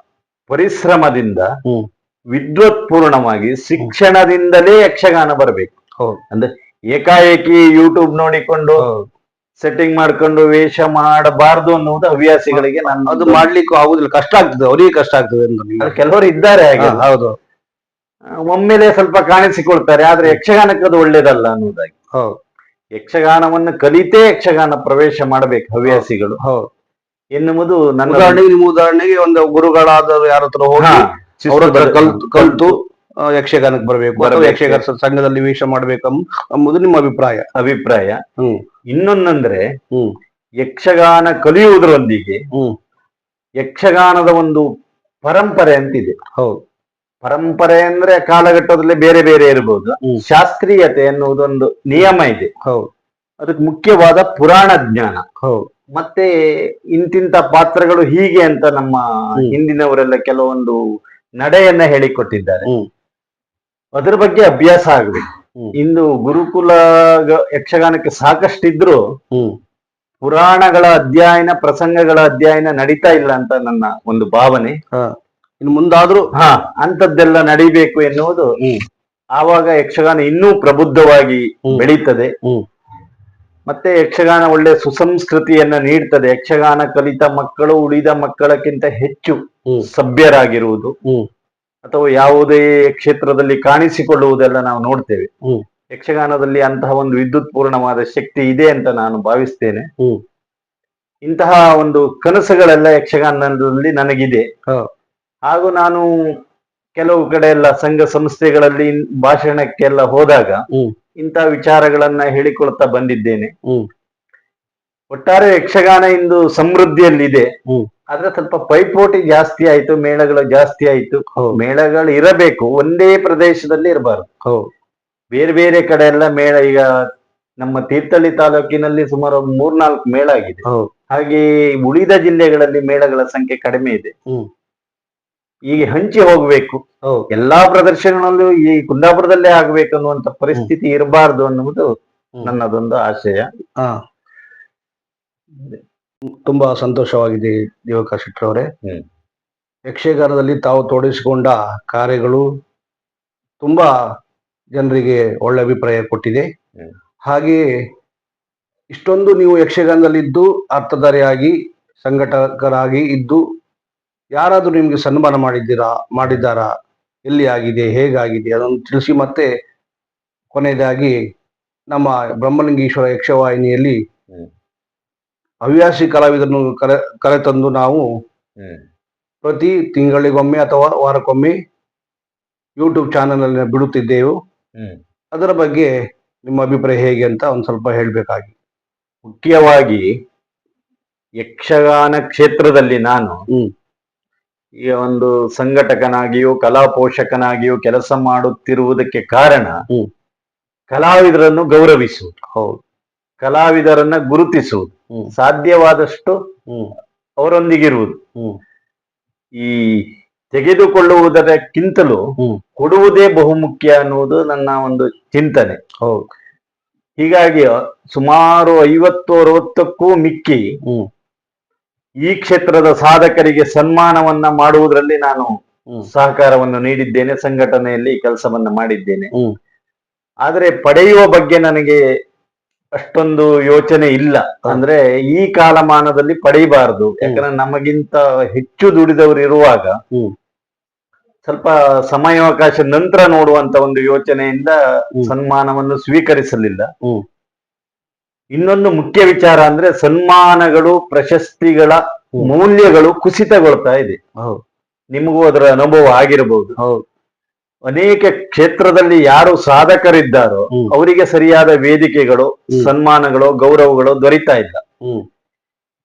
ಪರಿಶ್ರಮದಿಂದ ವಿದ್ವತ್ಪೂರ್ಣವಾಗಿ ಶಿಕ್ಷಣದಿಂದಲೇ ಯಕ್ಷಗಾನ ಬರಬೇಕು. ಅಂದ್ರೆ ಏಕಾಏಕಿ ಯೂಟ್ಯೂಬ್ ನೋಡಿಕೊಂಡು ಸೆಟ್ಟಿಂಗ್ ಮಾಡ್ಕೊಂಡು ವೇಷ ಮಾಡಬಾರ್ದು ಅನ್ನುವುದು ಹವ್ಯಾಸಿಗಳಿಗೆ. ನಾನು ಅದು ಮಾಡ್ಲಿಕ್ಕೂ ಆಗುದಿಲ್ಲ, ಕಷ್ಟ ಆಗ್ತದೆ, ಅವರಿಗೆ ಕಷ್ಟ ಆಗ್ತದೆ ಅಂತ ಕೆಲವರು ಇದ್ದಾರೆ ಹಾಗೆ. ಹೌದು, ಒಮ್ಮೆಲೆ ಸ್ವಲ್ಪ ಕಾಣಿಸಿಕೊಳ್ತಾರೆ, ಆದ್ರೆ ಯಕ್ಷಗಾನಕ್ಕೆ ಅದು ಒಳ್ಳೇದಲ್ಲ ಅನ್ನೋದಾಗಿ. ಯಕ್ಷಗಾನವನ್ನು ಕಲಿತೇ ಯಕ್ಷಗಾನ ಪ್ರವೇಶ ಮಾಡಬೇಕು ಹವ್ಯಾಸಿಗಳು ಎನ್ನುವುದು ನನ್ನ ಉದಾಹರಣೆಗೆ ಒಂದು ಗುರುಗಳಾದ ಯಾರ ಹತ್ರ ಹೋಗಿ ಅವ್ರ ಹತ್ರ ಕಲ್ತು ಯಕ್ಷಗಾನಕ್ಕೆ ಬರಬೇಕು, ಯಕ್ಷಗಾನ ಸಂಘದಲ್ಲಿ ವೇಷ ಮಾಡ್ಬೇಕು ಎಂಬುದು ನಿಮ್ಮ ಅಭಿಪ್ರಾಯ. ಇನ್ನೊಂದಂದ್ರೆ ಯಕ್ಷಗಾನ ಕಲಿಯುವುದರೊಂದಿಗೆ ಯಕ್ಷಗಾನದ ಒಂದು ಪರಂಪರೆ ಅಂತಿದೆ. ಪರಂಪರೆ ಅಂದ್ರೆ ಕಾಲಘಟ್ಟದಲ್ಲಿ ಬೇರೆ ಬೇರೆ ಇರಬಹುದು. ಶಾಸ್ತ್ರೀಯತೆ ಎನ್ನುವುದೊಂದು ನಿಯಮ ಇದೆ. ಅದಕ್ಕೆ ಮುಖ್ಯವಾದ ಪುರಾಣ ಜ್ಞಾನ, ಮತ್ತೆ ಇಂತಿಂತ ಪಾತ್ರಗಳು ಹೀಗೆ ಅಂತ ನಮ್ಮ ಹಿಂದಿನವರೆಲ್ಲ ಕೆಲವೊಂದು ನಡೆಯನ್ನ ಹೇಳಿಕೊಟ್ಟಿದ್ದಾರೆ. ಅದ್ರ ಬಗ್ಗೆ ಅಭ್ಯಾಸ ಆಗ್ಬೇಕು. ಇಂದು ಗುರುಕುಲ ಯಕ್ಷಗಾನಕ್ಕೆ ಸಾಕಷ್ಟಿದ್ರು ಪುರಾಣಗಳ ಅಧ್ಯಯನ, ಪ್ರಸಂಗಗಳ ಅಧ್ಯಯನ ನಡೀತಾ ಇಲ್ಲ ಅಂತ ನನ್ನ ಒಂದು ಭಾವನೆ. ಇನ್ನು ಮುಂದಾದ್ರೂ ಅಂತದ್ದೆಲ್ಲ ನಡಿಬೇಕು ಎನ್ನುವುದು. ಆವಾಗ ಯಕ್ಷಗಾನ ಇನ್ನೂ ಪ್ರಬುದ್ಧವಾಗಿ ಬೆಳೀತದೆ. ಮತ್ತೆ ಯಕ್ಷಗಾನ ಒಳ್ಳೆ ಸುಸಂಸ್ಕೃತಿಯನ್ನ ನೀಡ್ತದೆ. ಯಕ್ಷಗಾನ ಕಲಿತ ಮಕ್ಕಳು ಉಳಿದ ಮಕ್ಕಳಕ್ಕಿಂತ ಹೆಚ್ಚು ಸಭ್ಯರಾಗಿರುವುದು ಅಥವಾ ಯಾವುದೇ ಕ್ಷೇತ್ರದಲ್ಲಿ ಕಾಣಿಸಿಕೊಳ್ಳುವುದೆಲ್ಲ ನಾವು ನೋಡ್ತೇವೆ. ಯಕ್ಷಗಾನದಲ್ಲಿ ಅಂತಹ ಒಂದು ವಿದ್ಯುತ್ ಪೂರ್ಣವಾದ ಶಕ್ತಿ ಇದೆ ಅಂತ ನಾನು ಭಾವಿಸ್ತೇನೆ. ಇಂತಹ ಒಂದು ಕನಸುಗಳೆಲ್ಲ ಯಕ್ಷಗಾನದಲ್ಲಿ ನನಗಿದೆ. ಹಾಗೂ ನಾನು ಕೆಲವು ಕಡೆ ಎಲ್ಲ ಸಂಘ ಸಂಸ್ಥೆಗಳಲ್ಲಿ ಭಾಷಣಕ್ಕೆಲ್ಲ ಹೋದಾಗ ಇಂತಹ ವಿಚಾರಗಳನ್ನ ಹೇಳಿಕೊಳ್ತಾ ಬಂದಿದ್ದೇನೆ. ಒಟ್ಟಾರೆ ಯಕ್ಷಗಾನ ಇಂದು ಸಮೃದ್ಧಿಯಲ್ಲಿದೆ. ಆದ್ರೆ ಸ್ವಲ್ಪ ಪೈಪೋಟಿ ಜಾಸ್ತಿ ಆಯ್ತು, ಮೇಳಗಳು ಜಾಸ್ತಿ ಆಯ್ತು. ಮೇಳಗಳು ಇರಬೇಕು, ಒಂದೇ ಪ್ರದೇಶದಲ್ಲಿ ಇರಬಾರ್ದು. ಬೇರೆ ಬೇರೆ ಕಡೆ ಎಲ್ಲ ಮೇಳ. ಈಗ ನಮ್ಮ ತೀರ್ಥಹಳ್ಳಿ ತಾಲೂಕಿನಲ್ಲಿ ಸುಮಾರು 3-4 ಮೇಳ ಆಗಿದೆ. ಹಾಗೆ ಉಳಿದ ಜಿಲ್ಲೆಗಳಲ್ಲಿ ಮೇಳಗಳ ಸಂಖ್ಯೆ ಕಡಿಮೆ ಇದೆ. ಈಗ ಹಂಚಿ ಹೋಗ್ಬೇಕು. ಎಲ್ಲಾ ಪ್ರದರ್ಶನಗಳಲ್ಲೂ ಈ ಕುಂದಾಪುರದಲ್ಲೇ ಆಗ್ಬೇಕು ಅನ್ನುವಂತ ಪರಿಸ್ಥಿತಿ ಇರಬಾರ್ದು ಅನ್ನುವುದು ನನ್ನದೊಂದು ಆಶಯ. ತುಂಬಾ ಸಂತೋಷವಾಗಿದೆ ದಿವಾಕರ ಶೆಟ್ಟರವರೇ. ಯಕ್ಷಗಾನದಲ್ಲಿ ತಾವು ತೊಡಗಿಸಿಕೊಂಡ ಕಾರ್ಯಗಳು ತುಂಬಾ ಜನರಿಗೆ ಒಳ್ಳೆ ಅಭಿಪ್ರಾಯ ಕೊಟ್ಟಿದೆ. ಹಾಗೆಯೇ ಇಷ್ಟೊಂದು ನೀವು ಯಕ್ಷಗಾನದಲ್ಲಿದ್ದು ಅರ್ಥಧಾರಿಯಾಗಿ ಸಂಘಟಕರಾಗಿ ಇದ್ದು ಯಾರಾದ್ರೂ ನಿಮ್ಗೆ ಸನ್ಮಾನ ಮಾಡಿದ್ದಾರಾ? ಎಲ್ಲಿ ಆಗಿದೆ, ಹೇಗಾಗಿದೆ ಅದನ್ನು ತಿಳಿಸಿ. ಮತ್ತೆ ಕೊನೆಯದಾಗಿ ನಮ್ಮ ಬ್ರಹ್ಮಲಿಂಗೇಶ್ವರ ಯಕ್ಷವಾಹಿನಿಯಲ್ಲಿ ಹವ್ಯಾಸಿ ಕಲಾವಿದರನ್ನು ಕರೆತಂದು ನಾವು ಪ್ರತಿ ತಿಂಗಳಿಗೊಮ್ಮೆ ಅಥವಾ ವಾರಕ್ಕೊಮ್ಮೆ ಯೂಟ್ಯೂಬ್ ಚಾನಲ್ ಅಲ್ಲಿ ಬಿಡುತ್ತಿದ್ದೆವು. ಅದರ ಬಗ್ಗೆ ನಿಮ್ಮ ಅಭಿಪ್ರಾಯ ಹೇಗೆ ಅಂತ ಒಂದ್ ಸ್ವಲ್ಪ ಹೇಳ್ಬೇಕಾಗಿ. ಮುಖ್ಯವಾಗಿ ಯಕ್ಷಗಾನ ಕ್ಷೇತ್ರದಲ್ಲಿ ನಾನು ಈಗ ಒಂದು ಸಂಘಟಕನಾಗಿಯೂ ಕಲಾ ಪೋಷಕನಾಗಿಯೂ ಕೆಲಸ ಮಾಡುತ್ತಿರುವುದಕ್ಕೆ ಕಾರಣ ಕಲಾವಿದರನ್ನು ಗೌರವಿಸುವುದು, ಕಲಾವಿದರನ್ನ ಗುರುತಿಸುವುದು, ಸಾಧ್ಯವಾದಷ್ಟು ಅವರೊಂದಿಗಿರುವುದು. ಹ್ಮ್ ಈ ತೆಗೆದುಕೊಳ್ಳುವುದಕ್ಕಿಂತಲೂ ಕೊಡುವುದೇ ಬಹುಮುಖ್ಯ ಅನ್ನುವುದು ನನ್ನ ಒಂದು ಚಿಂತನೆ. ಹೌದು. ಹೀಗಾಗಿ ಸುಮಾರು 50-60ಕ್ಕೂ ಮಿಕ್ಕಿ ಈ ಕ್ಷೇತ್ರದ ಸಾಧಕರಿಗೆ ಸನ್ಮಾನವನ್ನ ಮಾಡುವುದರಲ್ಲಿ ನಾನು ಸಹಕಾರವನ್ನು ನೀಡಿದ್ದೇನೆ, ಸಂಘಟನೆಯಲ್ಲಿ ಕೆಲಸವನ್ನ ಮಾಡಿದ್ದೇನೆ. ಆದರೆ ಪಡೆಯುವ ಬಗ್ಗೆ ನನಗೆ ಅಷ್ಟೊಂದು ಯೋಚನೆ ಇಲ್ಲ. ಅಂದ್ರೆ ಈ ಕಾಲಮಾನದಲ್ಲಿ ಪಡೆಯಬಾರದು, ಯಾಕಂದ್ರೆ ನಮಗಿಂತ ಹೆಚ್ಚು ದುಡಿದವರು ಇರುವಾಗ ಸ್ವಲ್ಪ ಸಮಯಾವಕಾಶ ನಂತರ ನೋಡುವಂತ ಒಂದು ಯೋಚನೆಯಿಂದ ಸನ್ಮಾನವನ್ನು ಸ್ವೀಕರಿಸಲಿಲ್ಲ. ಇನ್ನೊಂದು ಮುಖ್ಯ ವಿಚಾರ ಅಂದ್ರೆ ಸನ್ಮಾನಗಳು, ಪ್ರಶಸ್ತಿಗಳ ಮೌಲ್ಯಗಳು ಕುಸಿತಗೊಳ್ತಾ ಇದೆ. ನಿಮಗೂ ಅದರ ಅನುಭವ ಆಗಿರಬಹುದು. ಅನೇಕ ಕ್ಷೇತ್ರದಲ್ಲಿ ಯಾರು ಸಾಧಕರಿದ್ದಾರೋ ಅವರಿಗೆ ಸರಿಯಾದ ವೇದಿಕೆಗಳು, ಸನ್ಮಾನಗಳು, ಗೌರವಗಳು ದೊರೀತಾ ಇಲ್ಲ.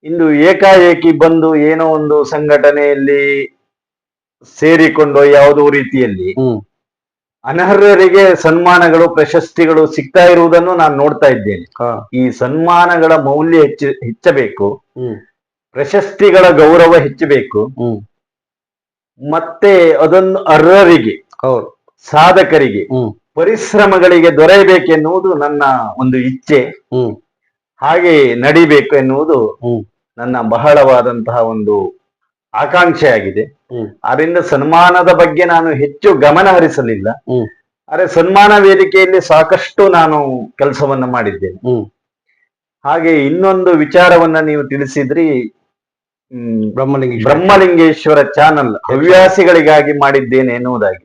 ಇಂದು ಏಕಾಏಕಿ ಬಂದು ಏನೋ ಒಂದು ಸಂಘಟನೆಯಲ್ಲಿ ಸೇರಿಕೊಂಡು ಯಾವುದೋ ರೀತಿಯಲ್ಲಿ ಅನರ್ಹರಿಗೆ ಸನ್ಮಾನಗಳು, ಪ್ರಶಸ್ತಿಗಳು ಸಿಗ್ತಾ ಇರುವುದನ್ನು ನಾನು ನೋಡ್ತಾ ಇದ್ದೇನೆ. ಈ ಸನ್ಮಾನಗಳ ಮೌಲ್ಯ ಹೆಚ್ಚಬೇಕು, ಪ್ರಶಸ್ತಿಗಳ ಗೌರವ ಹೆಚ್ಚಬೇಕು, ಮತ್ತೆ ಅದನ್ನು ಅರ್ಹರಿಗೆ, ಸಾಧಕರಿಗೆ, ಪರಿಶ್ರಮಗಳಿಗೆ ದೊರೆಯಬೇಕೆನ್ನುವುದು ನನ್ನ ಒಂದು ಇಚ್ಛೆ. ಹಾಗೆ ನಡಿಬೇಕು ಎನ್ನುವುದು ನನ್ನ ಬಹಳವಾದಂತಹ ಒಂದು ಆಕಾಂಕ್ಷೆ ಆಗಿದೆ. ಅದರಿಂದ ಸನ್ಮಾನದ ಬಗ್ಗೆ ನಾನು ಹೆಚ್ಚು ಗಮನ ಹರಿಸಲಿಲ್ಲ. ಆದರೆ ಸನ್ಮಾನ ವೇದಿಕೆಯಲ್ಲಿ ಸಾಕಷ್ಟು ನಾನು ಕೆಲಸವನ್ನ ಮಾಡಿದ್ದೇನೆ. ಹಾಗೆ ಇನ್ನೊಂದು ವಿಚಾರವನ್ನ ನೀವು ತಿಳಿಸಿದ್ರಿ, ಬ್ರಹ್ಮಲಿಂಗೇಶ್ವರ ಚಾನಲ್ ಹವ್ಯಾಸಿಗಳಿಗಾಗಿ ಮಾಡಿದ್ದೇನೆ ಎನ್ನುವುದಾಗಿ.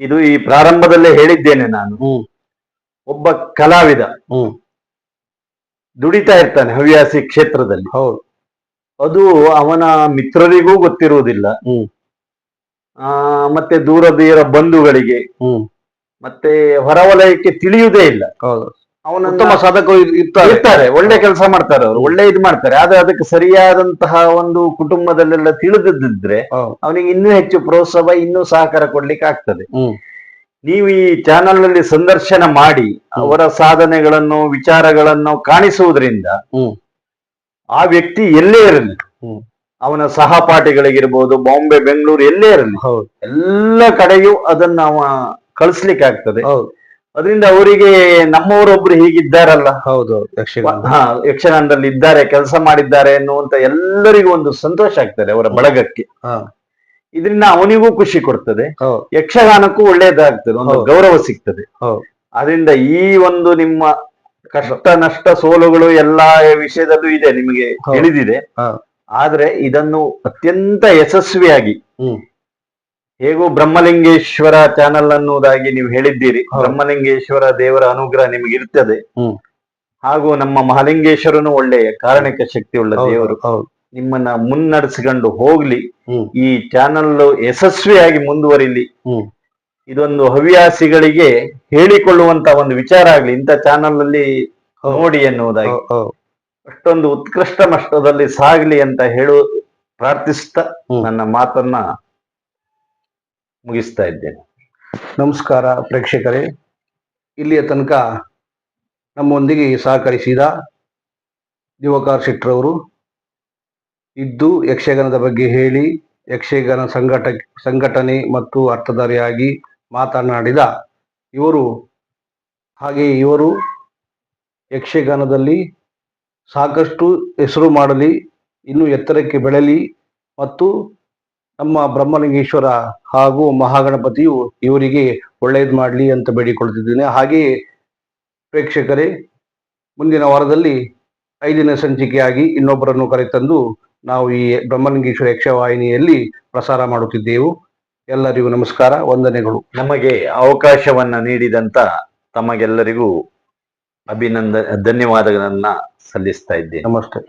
ಇದು ಈ ಪ್ರಾರಂಭದಲ್ಲೇ ಹೇಳಿದ್ದೇನೆ ನಾನು. ಒಬ್ಬ ಕಲಾವಿದ ದುಡಿತಾ ಇರ್ತಾನೆ ಹವ್ಯಾಸಿ ಕ್ಷೇತ್ರದಲ್ಲಿ. ಅದು ಅವನ ಮಿತ್ರರಿಗೂ ಗೊತ್ತಿರುವುದಿಲ್ಲ, ಮತ್ತೆ ದೂರದ ಬಂಧುಗಳಿಗೆ, ಮತ್ತೆ ಹೊರವಲಯಕ್ಕೆ ತಿಳಿಯುವುದೇ ಇಲ್ಲ. ಅವನ ಸಾಧಕರು ಇರ್ತಾರೆ, ಒಳ್ಳೆ ಕೆಲಸ ಮಾಡ್ತಾರೆ, ಅವರು ಒಳ್ಳೆ ಇದು ಮಾಡ್ತಾರೆ. ಆದ್ರೆ ಅದಕ್ಕೆ ಸರಿಯಾದಂತಹ ಒಂದು ಕುಟುಂಬದಲ್ಲೆಲ್ಲ ತಿಳಿದಿದ್ರೆ ಅವನಿಗೆ ಇನ್ನೂ ಹೆಚ್ಚು ಪ್ರೋತ್ಸಾಹ, ಇನ್ನೂ ಸಹಕಾರ ಕೊಡ್ಲಿಕ್ಕೆ ಆಗ್ತದೆ. ನೀವು ಈ ಚಾನಲ್ ನಲ್ಲಿ ಸಂದರ್ಶನ ಮಾಡಿ ಅವರ ಸಾಧನೆಗಳನ್ನು, ವಿಚಾರಗಳನ್ನು ಕಾಣಿಸುವುದರಿಂದ ಆ ವ್ಯಕ್ತಿ ಎಲ್ಲೇ ಇರಲಿ, ಅವನ ಸಹಪಾಠಿಗಳಿಗಿರ್ಬೋದು, ಬಾಂಬೆ, ಬೆಂಗಳೂರು, ಎಲ್ಲೇ ಇರಲಿ, ಎಲ್ಲ ಕಡೆಯೂ ಅದನ್ನ ಅವ ಕಳಿಸ್ಲಿಕ್ಕೆ ಆಗ್ತದೆ. ಅದರಿಂದ ಅವರಿಗೆ ನಮ್ಮವರೊಬ್ರು ಹೀಗಿದ್ದಾರಲ್ಲ, ಯಕ್ಷಗಾನದಲ್ಲಿ ಇದ್ದಾರೆ, ಕೆಲಸ ಮಾಡಿದ್ದಾರೆ ಎನ್ನುವಂತ ಎಲ್ಲರಿಗೂ ಒಂದು ಸಂತೋಷ ಆಗ್ತದೆ, ಅವರ ಬಳಗಕ್ಕೆ. ಇದರಿಂದ ಅವನಿಗೂ ಖುಷಿ ಕೊಡ್ತದೆ, ಯಕ್ಷಗಾನಕ್ಕೂ ಒಳ್ಳೇದಾಗ್ತದೆ, ಒಂದು ಗೌರವ ಸಿಗ್ತದೆ. ಅದರಿಂದ ಈ ಒಂದು ನಿಮ್ಮ ಕಷ್ಟ, ನಷ್ಟ, ಸೋಲುಗಳು ಎಲ್ಲಾ ವಿಷಯದಲ್ಲೂ ಇದೆ, ನಿಮಗೆ ತಿಳಿದಿದೆ. ಆದ್ರೆ ಇದನ್ನು ಅತ್ಯಂತ ಯಶಸ್ವಿಯಾಗಿ, ಹೇಗೂ ಬ್ರಹ್ಮಲಿಂಗೇಶ್ವರ ಚಾನಲ್ ಅನ್ನುವುದಾಗಿ ನೀವು ಹೇಳಿದ್ದೀರಿ, ಬ್ರಹ್ಮಲಿಂಗೇಶ್ವರ ದೇವರ ಅನುಗ್ರಹ ನಿಮಗೆ ಇರ್ತದೆ. ಹಾಗೂ ನಮ್ಮ ಮಹಾಲಿಂಗೇಶ್ವರನು ಒಳ್ಳೆಯ ಕಾರಣಿಕ ಶಕ್ತಿ ಉಳ್ಳ ದೇವರು, ನಿಮ್ಮನ್ನ ಮುನ್ನಡೆಸಿಕೊಂಡು ಹೋಗ್ಲಿ, ಈ ಚಾನಲ್ ಯಶಸ್ವಿಯಾಗಿ ಮುಂದುವರಿಲಿ. ಇದೊಂದು ಹವ್ಯಾಸಿಗಳಿಗೆ ಹೇಳಿಕೊಳ್ಳುವಂತ ಒಂದು ವಿಚಾರ ಆಗ್ಲಿ, ಇಂಥ ಚಾನಲ್ ಅಲ್ಲಿ ನೋಡಿ ಎನ್ನುವುದಾಗಿ, ಅಷ್ಟೊಂದು ಉತ್ಕೃಷ್ಟ ಮಟ್ಟದಲ್ಲಿ ಸಾಗ್ಲಿ ಅಂತ ಪ್ರಾರ್ಥಿಸ್ತಾ ನನ್ನ ಮಾತನ್ನ ಮುಗಿಸ್ತಾ ಇದ್ದೇನೆ. ನಮಸ್ಕಾರ ಪ್ರೇಕ್ಷಕರೇ. ಇಲ್ಲಿಯ ತನಕ ನಮ್ಮೊಂದಿಗೆ ಸಹಕರಿಸಿದ ದಿವಾಕರ್ ಶೆಟ್ಟರವರು ಇದ್ದು ಯಕ್ಷಗಾನದ ಬಗ್ಗೆ ಹೇಳಿ, ಯಕ್ಷಗಾನ ಸಂಘಟನೆ ಮತ್ತು ಅರ್ಥಧಾರಿಯಾಗಿ ಮಾತನಾಡಿದ ಇವರು, ಹಾಗೆ ಇವರು ಯಕ್ಷಗಾನದಲ್ಲಿ ಸಾಕಷ್ಟು ಹೆಸರು ಮಾಡಲಿ, ಇನ್ನೂ ಎತ್ತರಕ್ಕೆ ಬೆಳಲಿ, ಮತ್ತು ನಮ್ಮ ಬ್ರಹ್ಮಲಿಂಗೇಶ್ವರ ಹಾಗೂ ಮಹಾಗಣಪತಿಯು ಇವರಿಗೆ ಒಳ್ಳೆಯದು ಮಾಡಲಿ ಅಂತ ಬೇಡಿಕೊಳ್ತಿದ್ದೇನೆ. ಹಾಗೆಯೇ ಪ್ರೇಕ್ಷಕರೇ, ಮುಂದಿನ ವಾರದಲ್ಲಿ 5ನೇ ಸಂಚಿಕೆಯಾಗಿ ಇನ್ನೊಬ್ಬರನ್ನು ಕರೆತಂದು ನಾವು ಈ ಬ್ರಹ್ಮಲಿಂಗೇಶ್ವರ ಯಕ್ಷವಾಹಿನಿಯಲ್ಲಿ ಪ್ರಸಾರ ಮಾಡುತ್ತಿದ್ದೆವು. ಎಲ್ಲರಿಗೂ ನಮಸ್ಕಾರ, ವಂದನೆಗಳು. ನಮಗೆ ಅವಕಾಶವನ್ನ ನೀಡಿದಂತ ತಮಗೆಲ್ಲರಿಗೂ ಧನ್ಯವಾದಗಳನ್ನ ಸಲ್ಲಿಸ್ತಾ ಇದ್ದೇನೆ. ನಮಸ್ತೆ.